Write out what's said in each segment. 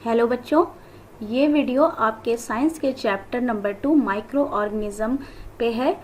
Hello बच्चों, ये video आपके साइंस के चैप्टर नंबर 2 माइक्रो ऑर्गेनिज्म पे है।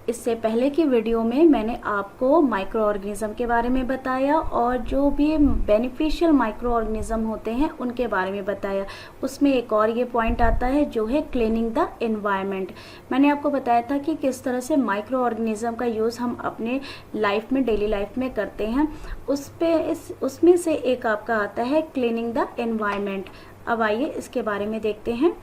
इससे पहले की वीडियो में मैंने आपको माइक्रो ऑर्गेनिज्म के बारे में बताया और जो भी बेनिफिशियल माइक्रो ऑर्गेनिज्म होते हैं उनके बारे में बताया। उसमें एक और ये पॉइंट आता है जो है क्लीनिंग द एनवायरनमेंट। मैंने आपको बताया था कि किस तरह से माइक्रो ऑर्गेनिज्म का यूज़ हम अपने लाइफ में, डेली लाइफ में करते हैं। उसमें से एक आपका आता है क्लीनिंग द एनवायरनमेंट। अब आइए इसके बारे में देखते हैं।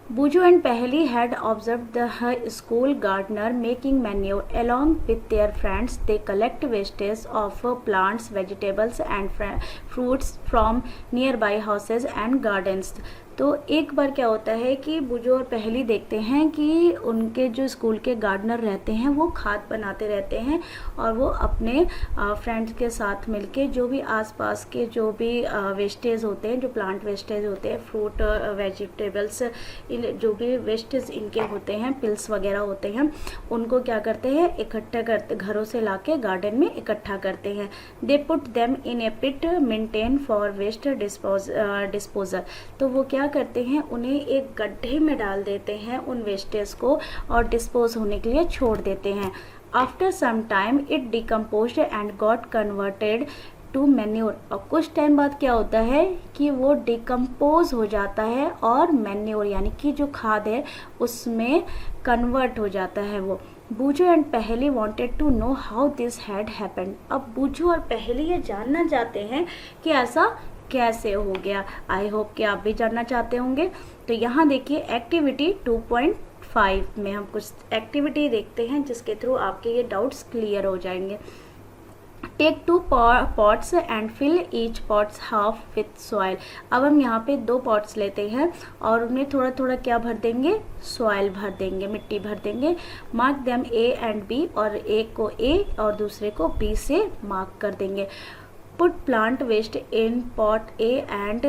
Buju and Paheli had observed the school gardener making manure. Along with their friends, they collect wastage of plants, vegetables and fruits from nearby houses and gardens. तो एक बार क्या होता है कि बुजू और पहली देखते हैं कि उनके जो स्कूल के गार्डनर रहते हैं वो खाद बनाते रहते हैं और वो अपने फ्रेंड्स के साथ मिलके जो भी आसपास के जो भी वेस्टेज होते हैं, जो प्लांट वेस्टेज होते हैं, फ्रूट वेजिटेबल्स, जो भी वेस्टेज इनके होते हैं, पिल्स वगैरह होते हैं, उनको क्या करते हैं, इकट्ठा करते, घरों से लाके गार्डन में इकट्ठा करते हैं। They put them in a pit maintain for waste disposal. तो वो क्या करते हैं, उन्हें एक गड्ढे में डाल देते हैं उन वेस्टेज को और डिस्पोज होने के लिए छोड़ देते हैं। After some time it decomposed and got converted to manure. और कुछ टाइम बाद क्या होता है कि वो डिकम्पोज हो जाता है और मैन्योर यानी कि जो खाद है उसमें कन्वर्ट हो जाता है वो। Boojho and Paheli wanted to know how this had happened. अब बूजू और पहली ये जानना चाहते हैं कि ऐसा कैसे हो गया। आई होप कि आप भी जानना चाहते होंगे। तो यहाँ देखिए एक्टिविटी 2.5 में हम कुछ एक्टिविटी देखते हैं जिसके थ्रू आपके ये डाउट्स क्लियर हो जाएंगे। Take 2 pots and fill each pots half with soil. अब हम यहाँ पे 2 पॉट्स लेते हैं और उनमें थोड़ा थोड़ा क्या भर देंगे, सॉइल भर देंगे, मिट्टी भर देंगे। Mark them A and B, और एक को ए और दूसरे को बी से मार्क कर देंगे। Put plant waste in pot A and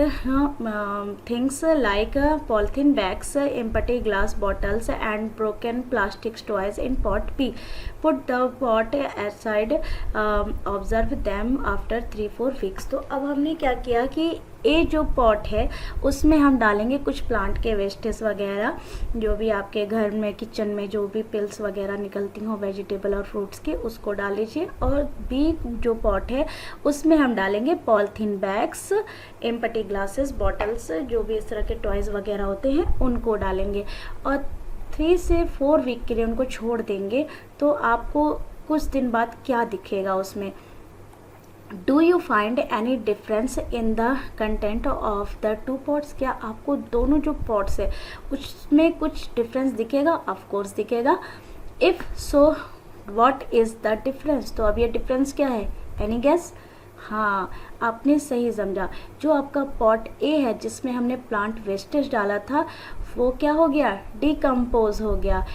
things like polythene bags, empty glass bottles and broken plastic toys in pot B. Put the pot aside, observe them after 3-4 weeks. तो अब हमने क्या किया कि ए जो पॉट है उसमें हम डालेंगे कुछ प्लांट के वेस्टेज वगैरह, जो भी आपके घर में किचन में जो भी पिल्स वगैरह निकलती हों वेजिटेबल और फ्रूट्स की, उसको डाल लीजिए। और बी जो पॉट है उसमें हम डालेंगे polythene bags, empty glasses, bottles, जो भी इस तरह के टॉयज़ वगैरह होते हैं उनको डालेंगे और 3 से 4 वीक के लिए उनको छोड़ देंगे। तो आपको कुछ दिन बाद क्या दिखेगा उसमें। Do you find any difference in the content of the 2 pots. क्या आपको दोनों जो पॉट्स है उसमें कुछ डिफरेंस दिखेगा? ऑफकोर्स दिखेगा। If so what is the difference. तो अब ये डिफरेंस क्या है, एनी गेस? हाँ, आपने सही समझा। जो आपका पॉट ए है जिसमें हमने प्लांट वेस्टेज डाला था वो क्या हो गया, डिकम्पोज हो गया।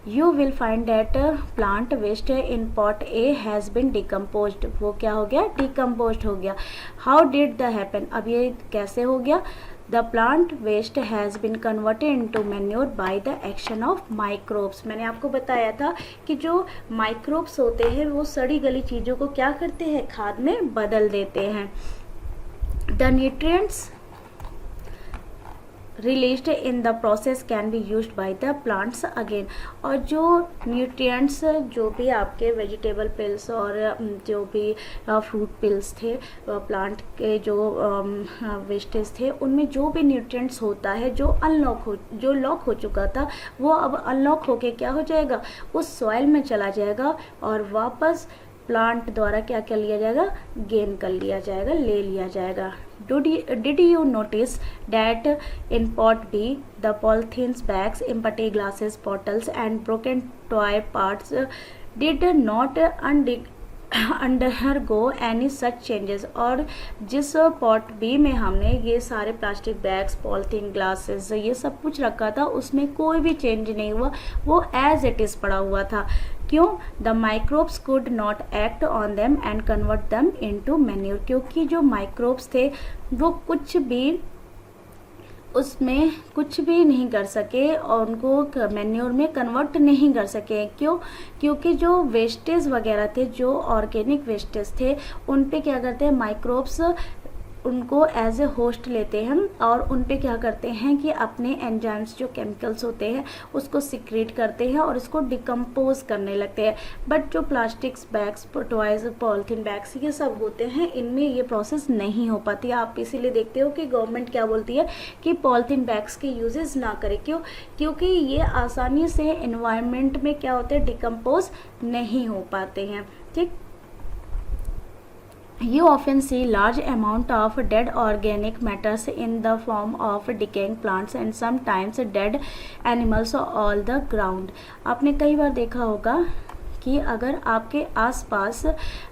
You will find that plant waste in pot A has been decomposed. वो क्या हो गया, decomposed हो गया। How did that happen? अब ये कैसे हो गया? The plant waste has been converted into manure by the action of microbes. मैंने आपको बताया था कि जो माइक्रोब्स होते हैं वो सड़ी गली चीज़ों को क्या करते हैं, खाद में बदल देते हैं। The nutrients released in the process can be used by the plants again. और जो न्यूट्रिएंट्स, जो भी आपके वेजिटेबल पिल्स और जो भी फ्रूट पिल्स थे, प्लांट के जो वेस्टेज थे, उनमें जो भी न्यूट्रिएंट्स होता है जो लॉक हो चुका था वो अब अनलॉक होके क्या हो जाएगा, उस सॉइल में चला जाएगा और वापस प्लांट द्वारा क्या कर लिया जाएगा, गेन कर लिया जाएगा, ले लिया जाएगा। Did you notice that in pot B, the polythene bags, empty glasses, bottles and broken toy parts did not undergo any such changes। और जिस पॉट बी में हमने ये सारे प्लास्टिक बैग्स, पॉलिथीन ग्लासेस, ये सब कुछ रखा था उसमें कोई भी चेंज नहीं हुआ, वो एज इट इज़ पड़ा हुआ था। क्यों? The microbes could not act on them and convert them into manure. क्योंकि जो माइक्रोब्स थे वो उसमें कुछ भी नहीं कर सके और उनको मैन्योर में कन्वर्ट नहीं कर सके। क्यों? क्योंकि जो वेस्टेज वगैरह थे, जो ऑर्गेनिक वेस्टेज थे, उन पे क्या करते हैं माइक्रोब्स उनको एज ए होस्ट लेते हैं और उन पे क्या करते हैं कि अपने एंजाइम्स जो केमिकल्स होते हैं उसको सिक्रेट करते हैं और इसको डिकम्पोज करने लगते हैं। बट जो plastics bags, toys, polythene bags ये सब होते हैं, इनमें ये प्रोसेस नहीं हो पाती। आप इसीलिए देखते हो कि गवर्नमेंट क्या बोलती है कि पॉलीथीन बैग्स के यूजेस ना करें। क्यों? क्योंकि ये आसानी से एनवायरनमेंट में क्या होते हैं, डिकम्पोज नहीं हो पाते हैं। ठीक, You often see large amount of dead organic matters in the form of decaying plants and sometimes dead animals all the ground। आपने कई बार देखा होगा कि अगर आपके आसपास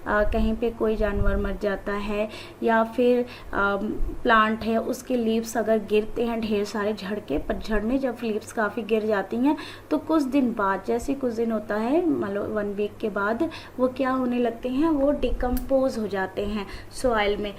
कहीं पे कोई जानवर मर जाता है या फिर प्लांट है उसके लीव्स अगर गिरते हैं ढेर सारे पतझड़ में जब लीव्स काफ़ी गिर जाती हैं तो कुछ दिन बाद, जैसे कुछ दिन होता है मतलब 1 वीक के बाद, वो क्या होने लगते हैं, वो डिकम्पोज हो जाते हैं सॉइल में।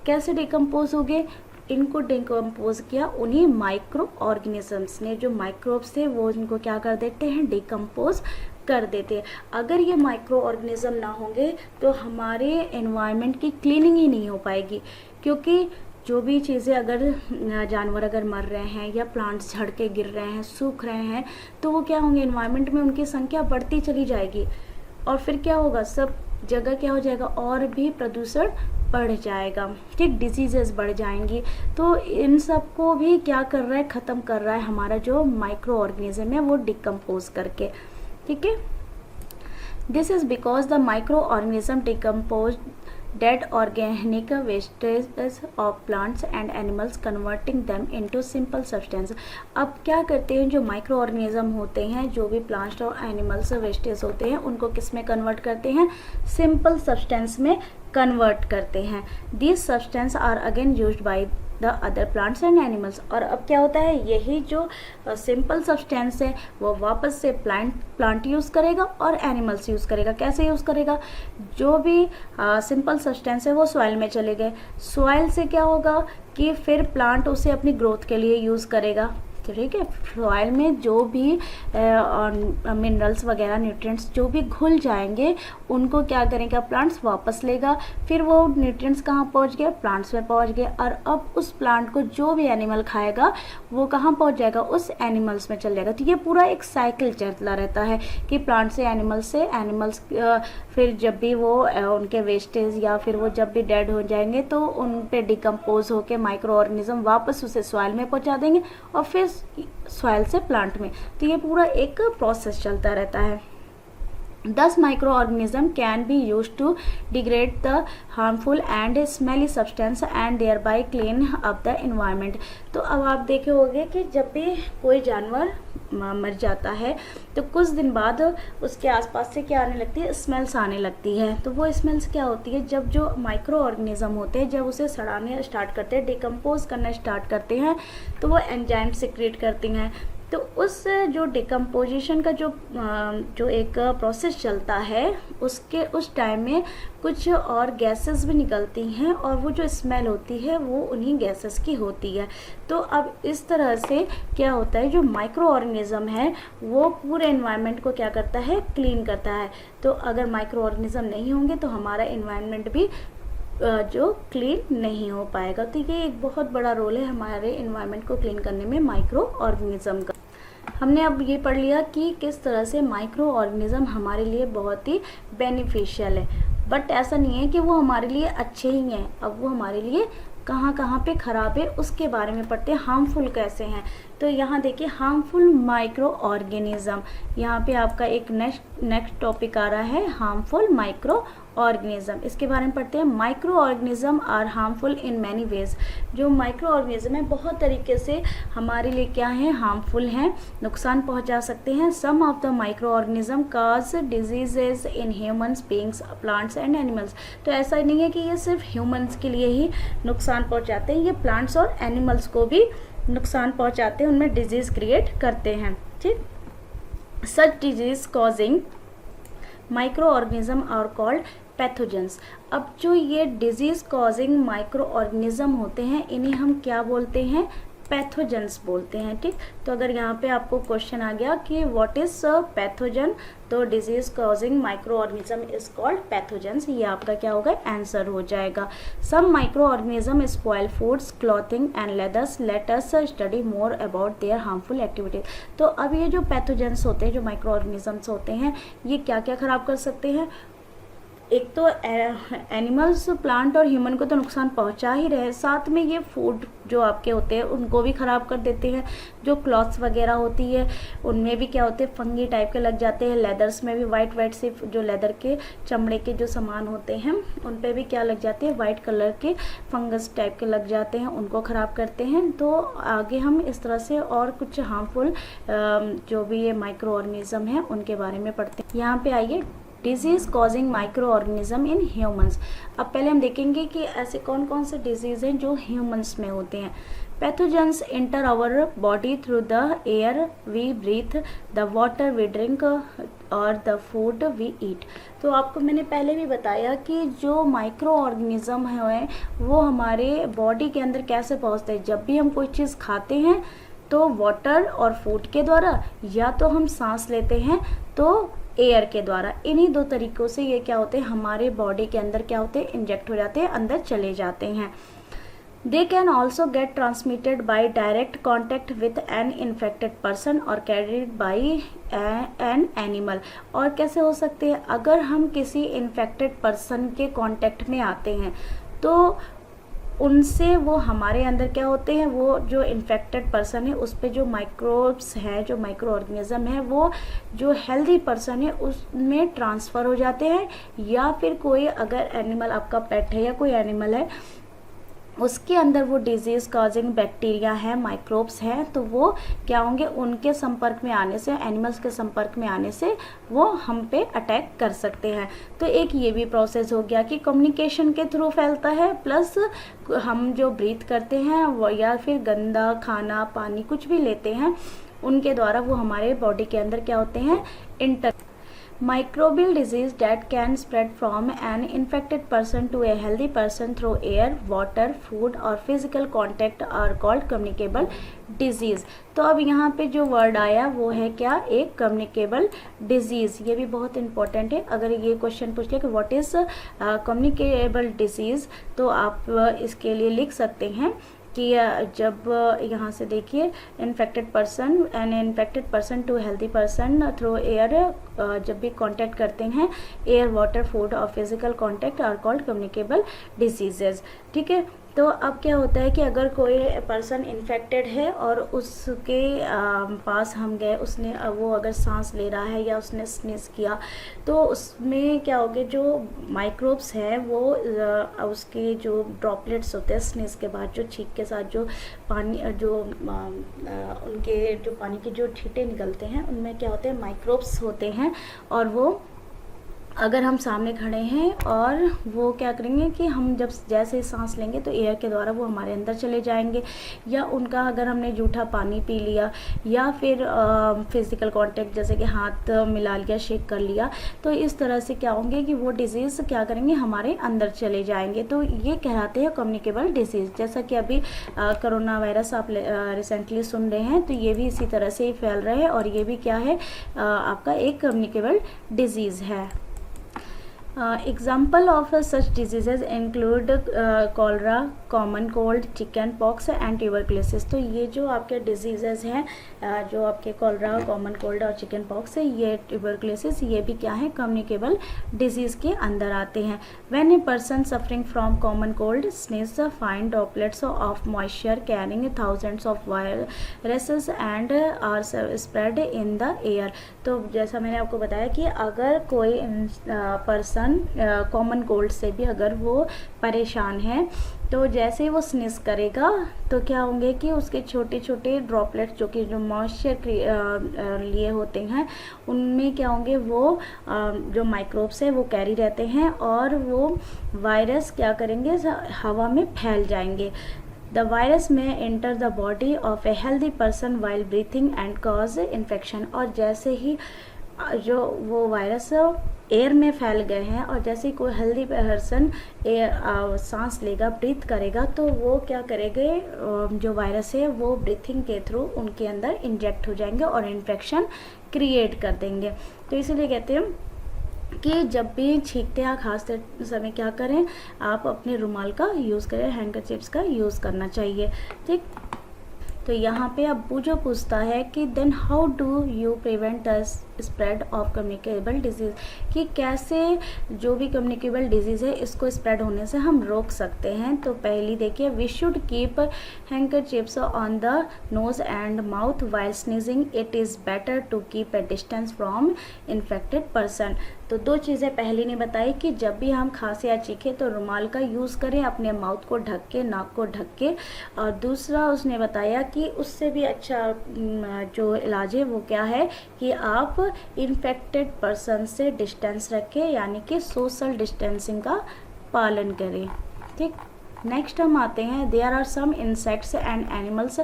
कैसे डिकम्पोज हो गए? इनको डिकम्पोज किया उन्हीं माइक्रो ऑर्गेनिजम्स ने। जो माइक्रोब्स थे वो इनको क्या कर देते हैं, डिकम्पोज कर देते हैं। अगर ये माइक्रो ऑर्गेनिज्म ना होंगे तो हमारे एनवायरनमेंट की क्लीनिंग ही नहीं हो पाएगी। क्योंकि जो भी चीज़ें, अगर जानवर अगर मर रहे हैं या प्लांट्स झड़ के गिर रहे हैं, सूख रहे हैं, तो वो क्या होंगे, एनवायरनमेंट में उनकी संख्या बढ़ती चली जाएगी और फिर क्या होगा, सब जगह क्या हो जाएगा, और भी प्रदूषण बढ़ जाएगा। ठीक, डिजीजेस बढ़ जाएंगी। तो इन सब को भी क्या कर रहा है, ख़त्म कर रहा है हमारा जो माइक्रो ऑर्गेनिज्म है वो डिकम्पोज करके। ठीक है, this is because the micro organism decompose dead organic wastage of plants and animals converting them into simple substance. अब क्या करते हैं, जो माइक्रो ऑर्गेनिज्म होते हैं, जो भी प्लांट्स और एनिमल्स वेस्टेज होते हैं, उनको किस में कन्वर्ट करते हैं, सिंपल सब्सटेंस में कन्वर्ट करते हैं। This substance are again used by the other plants and animals. और अब क्या होता है, यही जो सिंपल सब्सटेंस है वो वापस से प्लांट यूज़ करेगा और एनिमल्स यूज़ करेगा। कैसे यूज़ करेगा, जो भी सिंपल सब्सटेंस है वो सॉइल में चले गए, सॉइल से क्या होगा कि फिर प्लांट उसे अपनी ग्रोथ के लिए यूज़ करेगा। ठीक है, सॉइल में जो भी मिनरल्स वगैरह, न्यूट्रिएंट्स जो भी घुल जाएंगे उनको क्या करेगा, प्लांट्स वापस लेगा। फिर वो न्यूट्रिएंट्स कहाँ पहुँच गए, प्लांट्स में पहुँच गए, और अब उस प्लांट को जो भी एनिमल खाएगा वो कहाँ पहुँच जाएगा, उस एनिमल्स में चल जाएगा। तो ये पूरा एक साइकिल चलता रहता है कि प्लांट से एनिमल्स फिर जब भी वो उनके वेस्टेज या फिर वो जब भी डेड हो जाएंगे तो उन पे डिकम्पोज होकर माइक्रो ऑर्गेनिज्म वापस उसे सॉइल में पहुँचा देंगे और फिर सॉइल से प्लांट में। तो ये पूरा एक प्रोसेस चलता रहता है। Thus microorganism can be used to degrade the harmful and smelly substance and thereby clean up the environment। तो अब आप देखे होंगे कि जब भी कोई जानवर मर जाता है तो कुछ दिन बाद उसके आसपास से क्या आने लगती है, स्मेल्स आने लगती है। तो वो स्मेल्स क्या होती है, जब जो माइक्रो ऑर्गेनिज्म होते हैं जब उसे सड़ाने स्टार्ट करते हैं, डिकम्पोज करना स्टार्ट करते हैं, तो वो एंजाइम सिक्रेट करती हैं। तो उस जो डिकम्पोजिशन का जो एक प्रोसेस चलता है उसके उस टाइम में कुछ और गैसेस भी निकलती हैं और वो जो स्मेल होती है वो उन्हीं गैसेस की होती है। तो अब इस तरह से क्या होता है, जो माइक्रो ऑर्गेनिज्म है वो पूरे एनवायरनमेंट को क्या करता है, क्लीन करता है। तो अगर माइक्रो ऑर्गेनिज्म नहीं होंगे तो हमारा एनवायरनमेंट भी जो क्लीन नहीं हो पाएगा। तो ये एक बहुत बड़ा रोल है हमारे एनवायरनमेंट को क्लीन करने में माइक्रो ऑर्गेनिज्म का। हमने अब ये पढ़ लिया कि किस तरह से माइक्रो ऑर्गेनिज्म हमारे लिए बहुत ही बेनिफिशियल है, बट ऐसा नहीं है कि वो हमारे लिए अच्छे ही हैं। अब वो हमारे लिए कहाँ कहाँ पे ख़राब है उसके बारे में पढ़ते हैं, हार्मफुल कैसे हैं। तो यहाँ देखिए हार्मफुल माइक्रो ऑर्गेनिज्म, यहाँ पे आपका एक नेक्स्ट टॉपिक आ रहा है, हार्मफुल माइक्रो ऑर्गेनिज्म। इसके बारे में पढ़ते हैं। Micro organism are harmful in many ways. जो माइक्रो ऑर्गेनिज्म है बहुत तरीके से हमारे लिए क्या है, हार्मफुल हैं, नुकसान पहुंचा सकते हैं। Some of the microorganism cause diseases in humans, beings, plants and animals. तो ऐसा नहीं है कि ये सिर्फ ह्यूमन्स के लिए ही नुकसान पहुंचाते हैं, ये प्लांट्स और एनिमल्स को भी नुकसान पहुंचाते हैं, उनमें डिजीज क्रिएट करते हैं। ठीक, such disease causing micro organism are called pathogens. अब जो ये डिजीज कॉजिंग माइक्रो ऑर्गेनिज्म होते हैं इन्हें हम क्या बोलते हैं, पैथोजेंस बोलते हैं। ठीक, तो अगर यहाँ पे आपको क्वेश्चन आ गया कि व्हाट इज पैथोजन, तो disease causing micro organism is called pathogens, ये आपका क्या होगा, आंसर हो जाएगा। Some micro organism spoil foods, clothing and leathers, let us study more about their harmful activities. तो अब ये जो पैथोजेंस होते हैं, जो माइक्रो ऑर्गेनिजम्स होते हैं, ये क्या क्या खराब कर सकते हैं। एक तो एनिमल्स, प्लांट और ह्यूमन को तो नुकसान पहुंचा ही रहे, साथ में ये फूड जो आपके होते हैं उनको भी ख़राब कर देते हैं। जो क्लॉथ्स वगैरह होती है उनमें भी क्या होते हैं, फंगी टाइप के लग जाते हैं। लेदर्स में भी वाइट वाइट से जो लेदर के चमड़े के जो सामान होते हैं उन पे भी क्या लग जाते हैं, वाइट कलर के फंगस टाइप के लग जाते हैं, उनको ख़राब करते हैं। तो आगे हम इस तरह से और कुछ हार्मफुल जो भी ये माइक्रो ऑर्गेनिज्म है उनके बारे में पढ़ते हैं। यहाँ पे आइए, disease causing micro organism in humans. अब पहले हम देखेंगे कि ऐसे कौन कौन से डिजीज हैं जो ह्यूमंस में होते हैं। Pathogens enter our body through the air we breathe, the water we drink और द फूड वी ईट। तो आपको मैंने पहले भी बताया कि जो माइक्रो ऑर्गेनिज्म है वो हमारे बॉडी के अंदर कैसे पहुँचते हैं। जब भी हम कोई चीज़ खाते हैं तो वाटर और फूड के द्वारा, या तो हम सांस लेते हैं तो एयर के द्वारा। इन्हीं दो तरीकों से ये क्या होते हैं, हमारे बॉडी के अंदर क्या होते हैं, इंजेक्ट हो जाते हैं, अंदर चले जाते हैं। They can also get transmitted by direct contact with an infected person और कैरिड बाई एन एनिमल। और कैसे हो सकते हैं, अगर हम किसी इन्फेक्टेड पर्सन के कॉन्टैक्ट में आते हैं तो उनसे वो हमारे अंदर क्या होते हैं, वो जो इन्फेक्टेड पर्सन है उस पे जो माइक्रोब्स है, जो माइक्रो ऑर्गेनिज्म है, वो जो हेल्दी पर्सन है उसमें ट्रांसफ़र हो जाते हैं। या फिर कोई अगर एनिमल आपका पेट है या कोई एनिमल है उसके अंदर वो डिजीज़ कॉजिंग बैक्टीरिया है, माइक्रोब्स हैं, तो वो क्या होंगे, उनके संपर्क में आने से, एनिमल्स के संपर्क में आने से वो हम पे अटैक कर सकते हैं। तो एक ये भी प्रोसेस हो गया कि कम्युनिकेशन के थ्रू फैलता है, प्लस हम जो ब्रीथ करते हैं वो या फिर गंदा खाना पानी कुछ भी लेते हैं उनके द्वारा वो हमारे बॉडी के अंदर क्या होते हैं, inter Microbial disease that can spread from an infected person to a healthy person through air, water, food और physical contact are called communicable disease। तो अब यहाँ पे जो वर्ड आया वो है क्या, एक communicable disease। ये भी बहुत इंपॉर्टेंट है। अगर ये क्वेश्चन पूछ ले कि व्हाट इज communicable disease, तो आप इसके लिए लिख सकते हैं कि जब यहाँ से देखिए, infected person an infected person to healthy person through air, जब भी कांटेक्ट करते हैं, एयर, वाटर, फूड और physical contact are called communicable diseases. ठीक है, तो अब क्या होता है कि अगर कोई पर्सन इन्फेक्टेड है और उसके पास हम गए, उसने वो अगर सांस ले रहा है या उसने स्नीज किया, तो उसमें क्या होगा, जो माइक्रोब्स हैं वो उसके जो ड्रॉपलेट्स होते हैं स्नीज के बाद, जो छींक के साथ जो पानी, जो उनके जो पानी के जो छींटे निकलते हैं उनमें क्या होते हैं, माइक्रोब्स होते हैं। और वो अगर हम सामने खड़े हैं और वो क्या करेंगे कि हम जब जैसे ही सांस लेंगे तो एयर के द्वारा वो हमारे अंदर चले जाएंगे, या उनका अगर हमने जूठा पानी पी लिया या फिर फिज़िकल कांटेक्ट जैसे कि हाथ मिला लिया, शेक कर लिया, तो इस तरह से क्या होंगे कि वो डिजीज़ क्या करेंगे, हमारे अंदर चले जाएंगे। तो ये कहलाते हैं कम्युनिकेबल डिजीज़। जैसा कि अभी कोरोना वायरस आप रिसेंटली सुन रहे हैं, तो ये भी इसी तरह से ही फैल रहा है और ये भी क्या है, आपका एक कम्युनिकेबल डिजीज़ है। Example of such diseases include cholera, common cold, chicken pox and tuberculosis। तो ये जो आपके डिजीजेज हैं, जो आपके कॉलरा, कॉमन कोल्ड और चिकन पॉक्स है, ये ट्यूबरकुलोसिस, ये भी क्या है, कम्युनिकेबल डिजीज़ के अंदर आते हैं। When a person suffering from common cold sneezes find droplets of moisture carrying thousands of viruses and are spread in the air। तो जैसा मैंने आपको बताया कि अगर कोई पर्सन कॉमन कोल्ड से भी अगर वो परेशान है, तो जैसे ही वो स्नीज करेगा तो क्या होंगे कि उसके छोटे छोटे ड्रॉपलेट्स जो कि जो मॉइस्चर लिए होते हैं उनमें क्या होंगे, वो जो माइक्रोब्स है वो कैरी रहते हैं और वो वायरस क्या करेंगे, हवा में फैल जाएंगे। The virus may enter the body of a healthy person while breathing and cause infection। और जैसे ही जो वो वायरस एयर में फैल गए हैं, और जैसे ही कोई हेल्दी पर्सन सांस लेगा, ब्रीथ करेगा, तो वो क्या करेंगे, जो वायरस है वो ब्रीथिंग के थ्रू उनके अंदर इंजेक्ट हो जाएंगे और इन्फेक्शन क्रिएट कर देंगे। तो इसीलिए कहते हैं कि जब भी छींकते या खांसते समय क्या करें, आप अपने रुमाल का यूज़ करें, हैंडकरचिप्स का यूज़ करना चाहिए। ठीक, तो यहाँ पे अब जो पूछता है कि then how do you prevent the spread of communicable disease, कि कैसे जो भी कम्युनिकेबल डिजीज़ है इसको स्प्रेड होने से हम रोक सकते हैं। तो पहली देखिए, we should keep handkerchiefs on the nose and mouth while sneezing, it is better to keep a distance from infected person. तो दो चीज़ें पहली ने बताई कि जब भी हम खांसे या चीखें तो रुमाल का यूज़ करें, अपने माउथ को ढक के, नाक को ढक के। और दूसरा उसने बताया कि उससे भी अच्छा जो इलाज है वो क्या है कि आप इन्फेक्टेड पर्सन से डिस्टेंस रखें, यानी कि सोशल डिस्टेंसिंग का पालन करें। ठीक, नेक्स्ट हम आते हैं, there are some insects and animals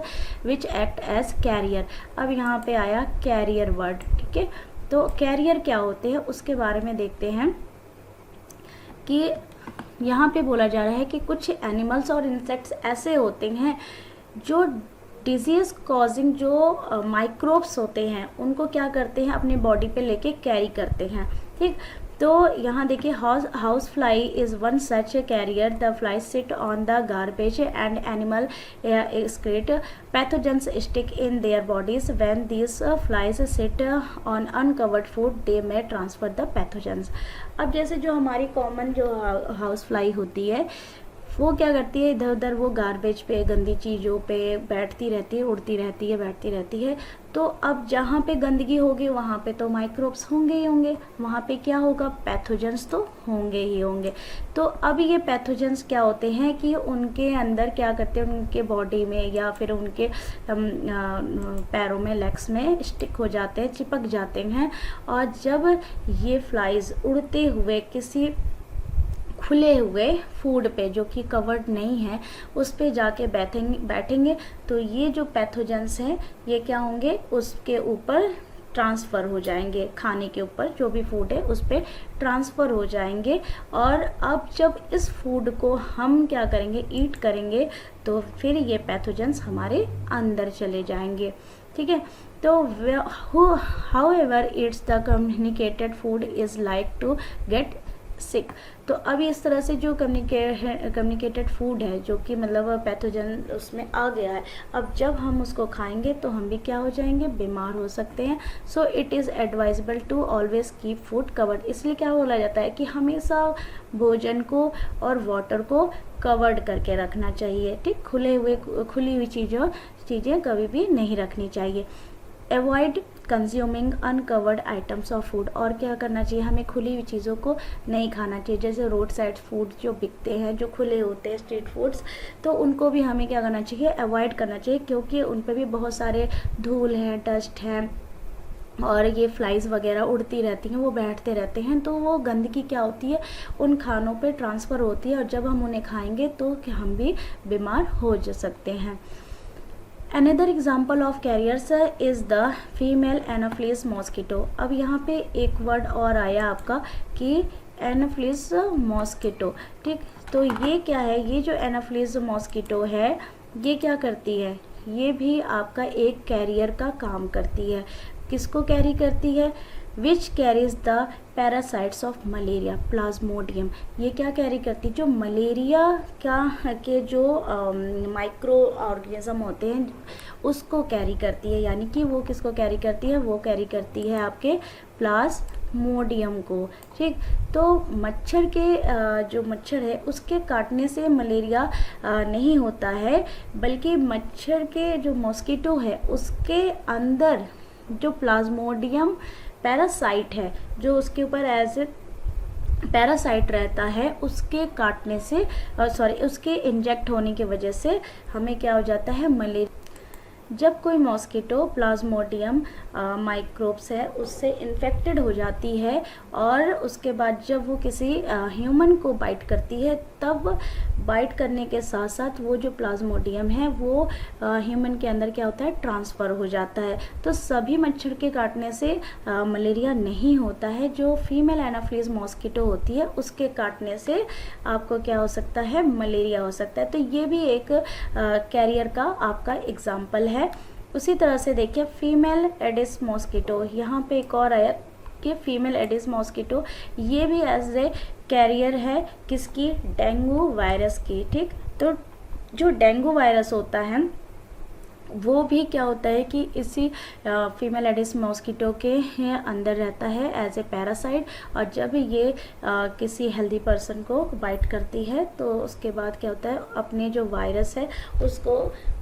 which act as carrier. अब यहाँ पे आया कैरियर वर्ड। ठीक है, तो कैरियर क्या होते हैं उसके बारे में देखते हैं कि यहाँ पे बोला जा रहा है कि कुछ एनिमल्स और इंसेक्ट्स ऐसे होते हैं जो डिजीज़ कॉजिंग जो माइक्रोब्स होते हैं उनको क्या करते हैं, अपने बॉडी पे लेके कैरी करते हैं। ठीक, तो यहाँ देखिए, house fly is one such carrier, the fly sit on the garbage and animal excrete pathogens stick in their bodies. When these flies sit on uncovered food, they may transfer the pathogens. अब जैसे जो हमारी common जो house fly होती है वो क्या करती है, इधर उधर वो गार्बेज पे, गंदी चीज़ों पे बैठती रहती है, उड़ती रहती है, बैठती रहती है। तो अब जहाँ पे गंदगी होगी वहाँ पे तो माइक्रोब्स होंगे ही होंगे, वहाँ पे क्या होगा, पैथोजेंस तो होंगे ही होंगे। तो अब ये पैथोजेंस क्या होते हैं कि उनके अंदर क्या करते हैं, उनके बॉडी में या फिर उनके पैरों में, लेग्स में स्टिक हो जाते हैं, चिपक जाते हैं। और जब ये फ्लाइज उड़ते हुए किसी खुले हुए फूड पे जो कि कवर्ड नहीं है उस पे जाके बैठेंगे तो ये जो पैथोजेंस हैं ये क्या होंगे, उसके ऊपर ट्रांसफ़र हो जाएंगे, खाने के ऊपर जो भी फूड है उस पर ट्रांसफ़र हो जाएंगे। और अब जब इस फूड को हम क्या करेंगे, ईट करेंगे, तो फिर ये पैथोजेंस हमारे अंदर चले जाएंगे। ठीक है, तो however it's the communicated food is like to get sick. तो अभी इस तरह से जो कम्युनिकेटेड फूड है जो कि मतलब पैथोजन उसमें आ गया है, अब जब हम उसको खाएंगे तो हम भी क्या हो जाएंगे, बीमार हो सकते हैं। So it is advisable to always keep food covered. इसलिए क्या बोला जाता है कि हमेशा भोजन को और वाटर को कवर्ड करके रखना चाहिए। ठीक, खुली हुई चीज़ें कभी भी नहीं रखनी चाहिए। Avoid consuming uncovered items of food. और क्या करना चाहिए, हमें खुली हुई चीज़ों को नहीं खाना चाहिए। जैसे रोड साइड फूड जो बिकते हैं, जो खुले होते हैं, स्ट्रीट फूड्स, तो उनको भी हमें क्या करना चाहिए, अवॉइड करना चाहिए, क्योंकि उन पर भी बहुत सारे धूल हैं, डस्ट हैं और ये फ्लाइज वगैरह उड़ती रहती हैं, वो बैठते रहते हैं, तो वो गंदगी क्या होती है, उन खानों पे ट्रांसफ़र होती है और जब हम उन्हें खाएंगे तो हम भी बीमार हो जा सकते हैं। Another example of carriers is the female Anopheles mosquito। अब यहाँ पे एक वर्ड और आया आपका कि Anopheles mosquito। ठीक, तो ये क्या है, ये जो Anopheles mosquito है ये क्या करती है, ये भी आपका एक कैरियर का काम करती है। किसको कैरी करती है, which carries the parasites of malaria Plasmodium. ये क्या कैरी करती है, जो मलेरिया के जो माइक्रो ऑर्गेनिज्म होते हैं उसको कैरी करती है। यानी कि वो किसको कैरी करती है, वो कैरी करती है आपके प्लाज्मोडियम को। ठीक, तो मच्छर के जो मच्छर है उसके काटने से मलेरिया नहीं होता है, बल्कि मच्छर के जो मॉस्किटो है उसके अंदर जो प्लाज्मोडियम पैरासाइट है, जो उसके ऊपर एज ए पैरासाइट रहता है, उसके काटने से उसके इंजेक्ट होने की वजह से हमें क्या हो जाता है, मलेरिया। जब कोई मॉस्किटो प्लाज्मोडियम माइक्रोब्स है उससे इन्फेक्टेड हो जाती है और उसके बाद जब वो किसी ह्यूमन को बाइट करती है, तब बाइट करने के साथ साथ वो जो प्लाज्मोडियम है वो ह्यूमन के अंदर क्या होता है, ट्रांसफ़र हो जाता है। तो सभी मच्छर के काटने से मलेरिया नहीं होता है। जो फीमेल एनाफिलीज मॉस्किटो होती है उसके काटने से आपको क्या हो सकता है, मलेरिया हो सकता है। तो ये भी एक कैरियर का आपका एग्जाम्पल है। उसी तरह से देखिए फीमेल एडिस मॉस्किटो, यहाँ पे एक और आया कि फीमेल एडिस मॉस्किटो ये भी एज ए कैरियर है किसकी, डेंगू वायरस की। ठीक, तो जो डेंगू वायरस होता है वो भी क्या होता है कि इसी फीमेल एडिस मॉस्किटो के अंदर रहता है एज ए पैरासाइट, और जब ये किसी हेल्दी पर्सन को बाइट करती है तो उसके बाद क्या होता है, अपने जो वायरस है उसको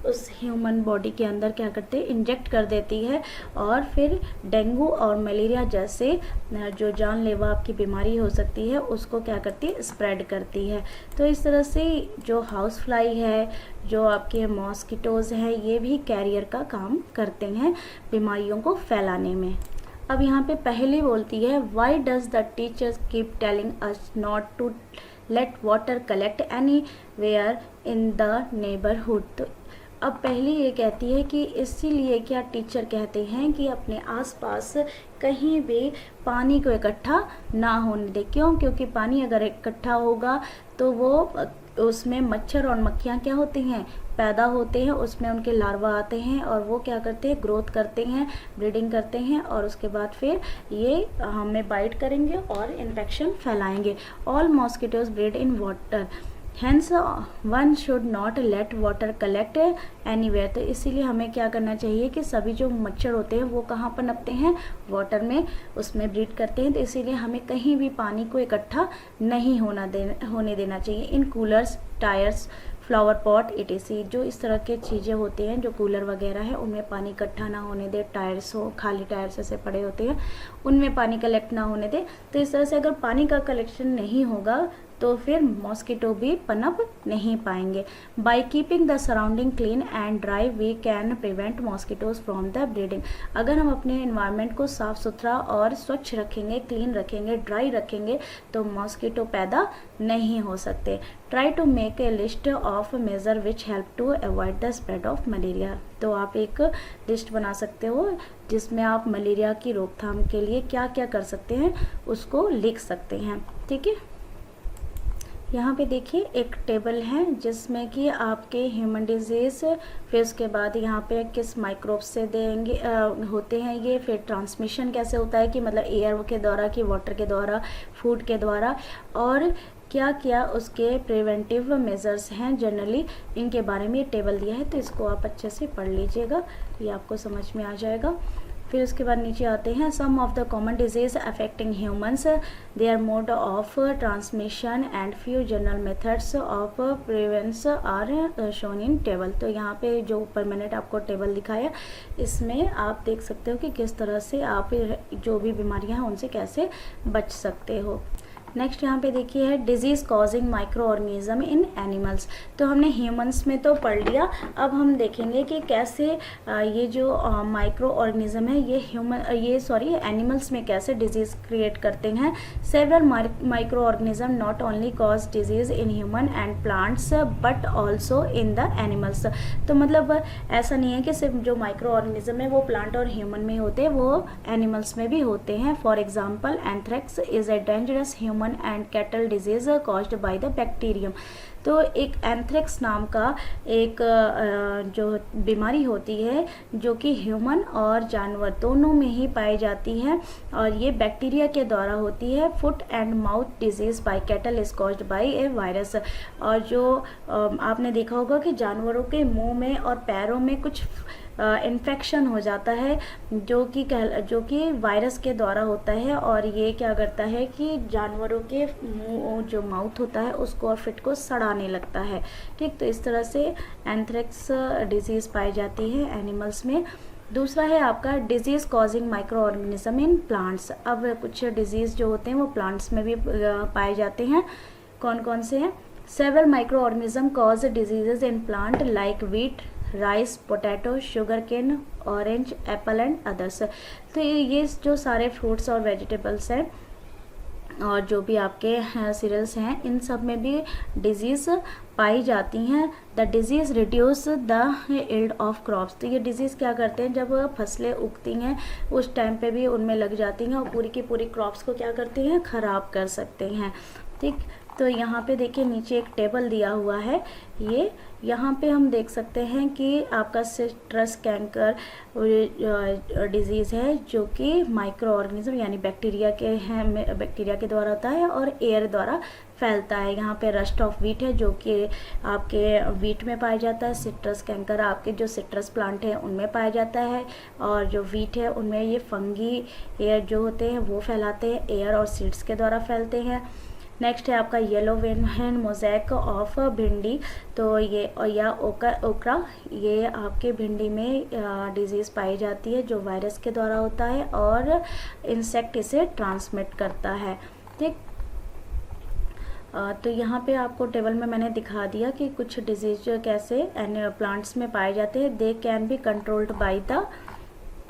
उस ह्यूमन बॉडी के अंदर क्या करते हैं, इंजेक्ट कर देती है, और फिर डेंगू और मलेरिया जैसे जो जानलेवा आपकी बीमारी हो सकती है उसको क्या करती है, स्प्रेड करती है। तो इस तरह से जो हाउस फ्लाई है, जो आपके मॉस्किटोज़ हैं, ये भी कैरियर का काम करते हैं बीमारियों को फैलाने में। अब यहाँ पे पहली बोलती है, why does the teachers keep telling us not to let water collect anywhere in the neighbourhood. तो अब पहली ये कहती है कि इसीलिए क्या टीचर कहते हैं कि अपने आसपास कहीं भी पानी को इकट्ठा ना होने दे। क्यों? क्योंकि पानी अगर इकट्ठा होगा तो वो उसमें मच्छर और मक्खियाँ क्या होती हैं, पैदा होते हैं, उसमें उनके लार्वा आते हैं और वो क्या करते हैं, ग्रोथ करते हैं, ब्रीडिंग करते हैं, और उसके बाद फिर ये हमें बाइट करेंगे और इन्फेक्शन फैलाएंगे। All mosquitoes breed in water, hence one should not let water collect anywhere. तो इसीलिए हमें क्या करना चाहिए कि सभी जो मच्छर होते हैं वो कहाँ पनपते हैं, वाटर में, उसमें ब्रीड करते हैं। तो इसीलिए हमें कहीं भी पानी को इकट्ठा नहीं होने देना चाहिए। In coolers, tyres, flower pot etc, जो इस तरह के चीज़ें होती हैं, जो कूलर वगैरह है उनमें पानी इकट्ठा ना होने दे। टायर्स हो, खाली टायर्स ऐसे पड़े होते हैं, उनमें पानी कलेक्ट ना होने दे। तो इस तरह से अगर पानी का कलेक्शन नहीं होगा तो फिर मॉस्किटो भी पनप नहीं पाएंगे। By keeping the surrounding clean and dry we can prevent mosquitoes from the breeding. अगर हम अपने एनवायरनमेंट को साफ़ सुथरा और स्वच्छ रखेंगे, क्लीन रखेंगे, ड्राई रखेंगे, तो मॉस्किटो पैदा नहीं हो सकते। Try to make a list of major which help to avoid the spread of malaria. तो आप एक लिस्ट बना सकते हो जिसमें आप मलेरिया की रोकथाम के लिए क्या क्या कर सकते हैं उसको लिख सकते हैं। ठीक है, यहाँ पे देखिए एक टेबल है जिसमें कि आपके ह्यूमन डिजीज़, फिर उसके बाद यहाँ पे किस माइक्रोब्स से देंगे होते हैं ये, फिर ट्रांसमिशन कैसे होता है कि मतलब एयर के द्वारा, कि वाटर के द्वारा, फूड के द्वारा, और क्या क्या उसके प्रिवेंटिव मेजर्स हैं जनरली, इनके बारे में ये टेबल दिया है। तो इसको आप अच्छे से पढ़ लीजिएगा, ये आपको समझ में आ जाएगा। फिर उसके बाद नीचे आते हैं some of the common disease affecting humans, their mode of transmission and few general methods of prevention are shown in table. तो यहाँ पे जो ऊपर मैंने आपको टेबल दिखाया, इसमें आप देख सकते हो कि किस तरह से आप जो भी बीमारियाँ हैं उनसे कैसे बच सकते हो। नेक्स्ट यहाँ पे देखिए है disease causing micro organism in animals. तो हमने ह्यूमंस में तो पढ़ लिया, अब हम देखेंगे कि कैसे ये जो माइक्रो ऑर्गेनिज्म है ये एनिमल्स में कैसे डिजीज़ क्रिएट करते हैं। Several micro organism not only cause disease in human and plants but also in the animals. तो मतलब ऐसा नहीं है कि सिर्फ जो माइक्रो ऑर्गेनिज्म है वो प्लांट और ह्यूमन में होते हैं, वो एनिमल्स में भी होते हैं। For example anthrax is a dangerous human and cattle disease caused by the bacterium. तो एक एंथ्रेक्स नाम का एक जो बीमारी होती है जो कि ह्यूमन और जानवर दोनों में ही पाई जाती है, और ये बैक्टीरिया के द्वारा होती है। Foot and mouth disease bye cattle is caused by A virus. और जो आपने देखा होगा कि जानवरों के मुंह में और पैरों में कुछ इन्फेक्शन हो जाता है जो कि वायरस के द्वारा होता है, और ये क्या करता है कि जानवरों के मुंह जो माउथ होता है उसको और फिट को सड़ाने लगता है। ठीक, तो इस तरह से एंथ्रेक्स डिजीज़ पाई जाती है एनिमल्स में। दूसरा है आपका disease causing micro organism in plants. अब कुछ डिजीज़ जो होते हैं वो प्लांट्स में भी पाए जाते हैं। कौन कौन से हैं? Several micro organism cause diseases in plant like wheat, rice, potato, sugar cane, orange, apple and others. तो ये जो सारे फ्रूट्स और वेजिटेबल्स हैं और जो भी आपके सीरियल्स हैं, इन सब में भी डिजीज़ पाई जाती हैं। The disease reduce the yield of crops. तो ये डिजीज़ क्या करते हैं, जब फसलें उगती हैं उस टाइम पे भी उनमें लग जाती हैं और पूरी की पूरी क्रॉप्स को क्या करते हैं, ख़राब कर सकते हैं। ठीक, तो यहाँ पे देखिए नीचे एक टेबल दिया हुआ है। ये यहाँ पे हम देख सकते हैं कि आपका सिट्रस कैंकर डिजीज़ है जो कि माइक्रो ऑर्गेनिज्म यानी बैक्टीरिया के द्वारा होता है और एयर द्वारा फैलता है। यहाँ पे रस्ट ऑफ वीट है जो कि आपके वीट में पाया जाता है। सिट्रस कैंकर आपके जो सिट्रस प्लांट है उनमें पाया जाता है और जो वीट है उनमें ये फंगी एयर जो होते हैं वो फैलाते हैं, एयर और सीड्स के द्वारा फैलते हैं। नेक्स्ट है आपका येलो वेन मोज़ेक ऑफ भिंडी। तो ये या ओकरा, ये आपके भिंडी में डिजीज़ पाई जाती है जो वायरस के द्वारा होता है और इंसेक्ट इसे ट्रांसमिट करता है। ठीक, तो यहाँ पे आपको टेबल में मैंने दिखा दिया कि कुछ डिजीज कैसे प्लांट्स में पाए जाते हैं। They can be controlled by the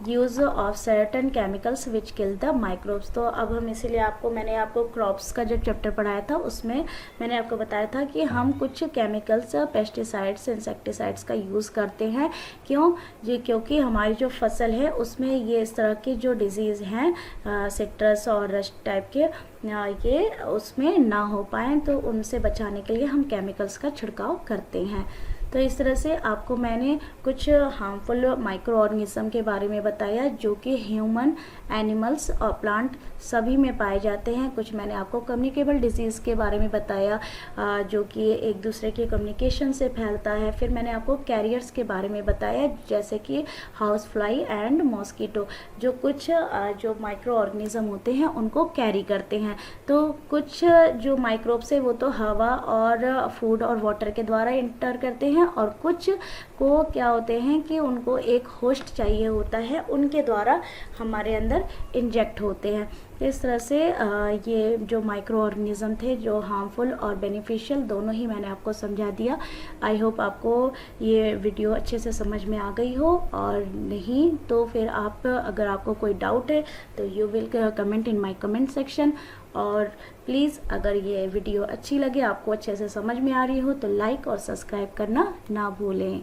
use of certain chemicals which kill the microbes. तो अब हम इसीलिए मैंने आपको क्रॉप्स का जब चैप्टर पढ़ाया था उसमें मैंने आपको बताया था कि हम कुछ केमिकल्स, पेस्टिसाइड्स, इंसेक्टिसाइड्स का यूज़ करते हैं। क्योंकि हमारी जो फसल है उसमें ये इस तरह के जो डिजीज़ हैं सिट्रस और रस्ट टाइप के ये उसमें ना हो पाएँ, तो उनसे बचाने के लिए हम केमिकल्स का छिड़काव करते हैं। तो इस तरह से आपको मैंने कुछ हार्मफुल माइक्रो ऑर्गेनिज्म के बारे में बताया जो कि ह्यूमन, एनिमल्स और प्लांट सभी में पाए जाते हैं। कुछ मैंने आपको कम्युनिकेबल डिजीज़ के बारे में बताया जो कि एक दूसरे के कम्युनिकेशन से फैलता है। फिर मैंने आपको कैरियर्स के बारे में बताया जैसे कि हाउस फ्लाई एंड मॉस्किटो, जो कुछ जो माइक्रो ऑर्गेनिज्म होते हैं उनको कैरी करते हैं। तो कुछ जो माइक्रोब्स है वो तो हवा और फूड और वाटर के द्वारा इंटर करते हैं और कुछ को क्या होते हैं कि उनको एक होस्ट चाहिए होता है, उनके द्वारा हमारे अंदर इंजेक्ट होते हैं। इस तरह से ये जो माइक्रो ऑर्गेनिज्म थे जो हार्मफुल और बेनिफिशियल दोनों ही मैंने आपको समझा दिया। आई होप आपको ये वीडियो अच्छे से समझ में आ गई हो, और नहीं तो फिर अगर आपको कोई डाउट है तो you will comment in my comment section. और प्लीज़ अगर ये वीडियो अच्छी लगे, आपको अच्छे से समझ में आ रही हो, तो लाइक और सब्सक्राइब करना ना भूलें।